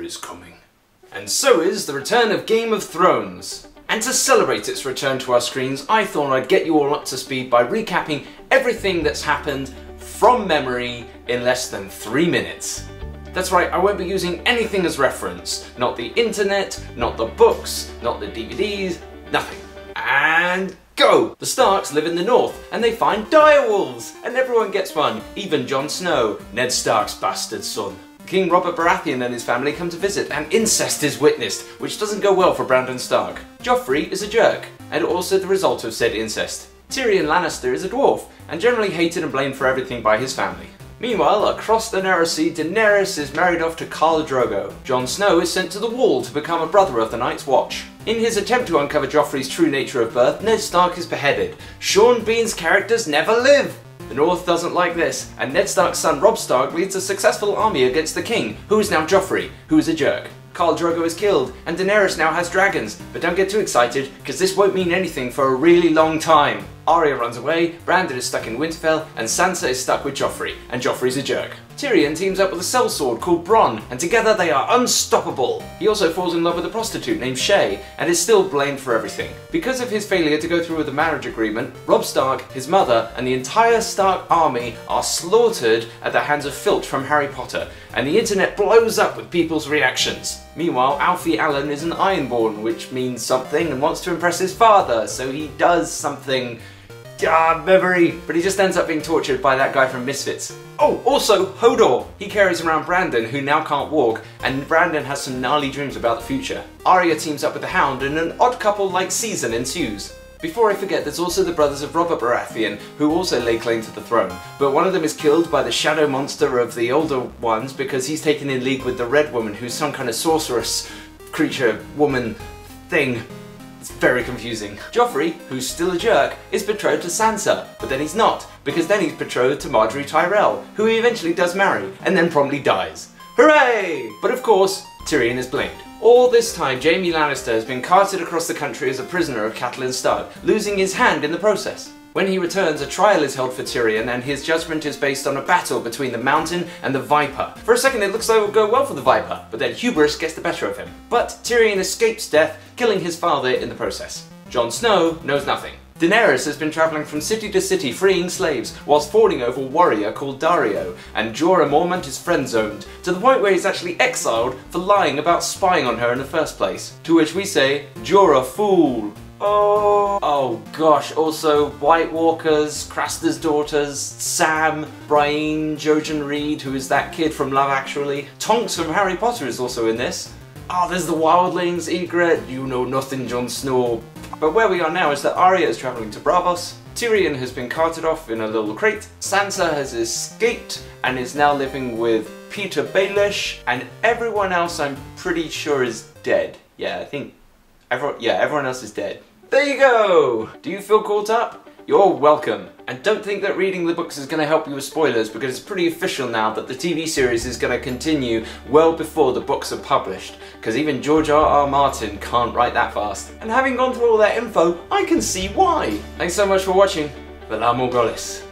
winter is coming. And so is the return of Game of Thrones. And to celebrate its return to our screens, I thought I'd get you all up to speed by recapping everything that's happened from memory in less than 3 minutes. That's right, I won't be using anything as reference. Not the internet, not the books, not the DVDs, nothing. And go! The Starks live in the north, and they find direwolves, and everyone gets one, even Jon Snow, Ned Stark's bastard son. King Robert Baratheon and his family come to visit, and incest is witnessed, which doesn't go well for Brandon Stark. Joffrey is a jerk, and also the result of said incest. Tyrion Lannister is a dwarf, and generally hated and blamed for everything by his family. Meanwhile, across the narrow sea, Daenerys is married off to Khal Drogo. Jon Snow is sent to the Wall to become a brother of the Night's Watch. In his attempt to uncover Joffrey's true nature of birth, Ned Stark is beheaded. Sean Bean's characters never live! The North doesn't like this, and Ned Stark's son Robb Stark leads a successful army against the king, who is now Joffrey, who is a jerk. Khal Drogo is killed, and Daenerys now has dragons, but don't get too excited, because this won't mean anything for a really long time. Arya runs away, Brandon is stuck in Winterfell, and Sansa is stuck with Joffrey, and Joffrey's a jerk. Tyrion teams up with a sellsword called Bronn, and together they are unstoppable. He also falls in love with a prostitute named Shay, and is still blamed for everything. Because of his failure to go through with the marriage agreement, Robb Stark, his mother, and the entire Stark army are slaughtered at the hands of Filch from Harry Potter, and the internet blows up with people's reactions. Meanwhile, Alfie Allen is an Ironborn, which means something and wants to impress his father, so he does something. Memory. But he just ends up being tortured by that guy from Misfits. Oh, also, Hodor! He carries around Brandon, who now can't walk, and Brandon has some gnarly dreams about the future. Arya teams up with the Hound, and an odd couple-like season ensues. Before I forget, there's also the brothers of Robert Baratheon, who also lay claim to the throne. But one of them is killed by the shadow monster of the older ones because he's taken in league with the Red Woman, who's some kind of sorceress creature, woman, thing. It's very confusing. Joffrey, who's still a jerk, is betrothed to Sansa, but then he's not, because then he's betrothed to Marjorie Tyrell, who he eventually does marry, and then promptly dies. Hooray! But of course, Tyrion is blamed. All this time, Jaime Lannister has been carted across the country as a prisoner of Catelyn Stark, losing his hand in the process. When he returns, a trial is held for Tyrion, and his judgment is based on a battle between the Mountain and the Viper. For a second it looks like it will go well for the Viper, but then hubris gets the better of him. But Tyrion escapes death, killing his father in the process. Jon Snow knows nothing. Daenerys has been travelling from city to city freeing slaves, whilst fawning over a warrior called Dario, and Jorah Mormont is friend-zoned, to the point where he's actually exiled for lying about spying on her in the first place. To which we say, Jorah fool! Oh gosh, also White Walkers, Craster's daughters, Sam, Brienne, Jojen Reed, who is that kid from Love Actually. Tonks from Harry Potter is also in this. Oh, there's the Wildlings, Ygritte, you know nothing, Jon Snow. But where we are now is that Arya is travelling to Braavos, Tyrion has been carted off in a little crate, Sansa has escaped and is now living with Peter Baelish, and everyone else I'm pretty sure is dead. Yeah, I think everyone else is dead. There you go! Do you feel caught up? You're welcome. And don't think that reading the books is going to help you with spoilers, because it's pretty official now that the TV series is going to continue well before the books are published, because even George R.R. Martin can't write that fast. And having gone through all that info, I can see why! Thanks so much for watching. Vela Morghulis.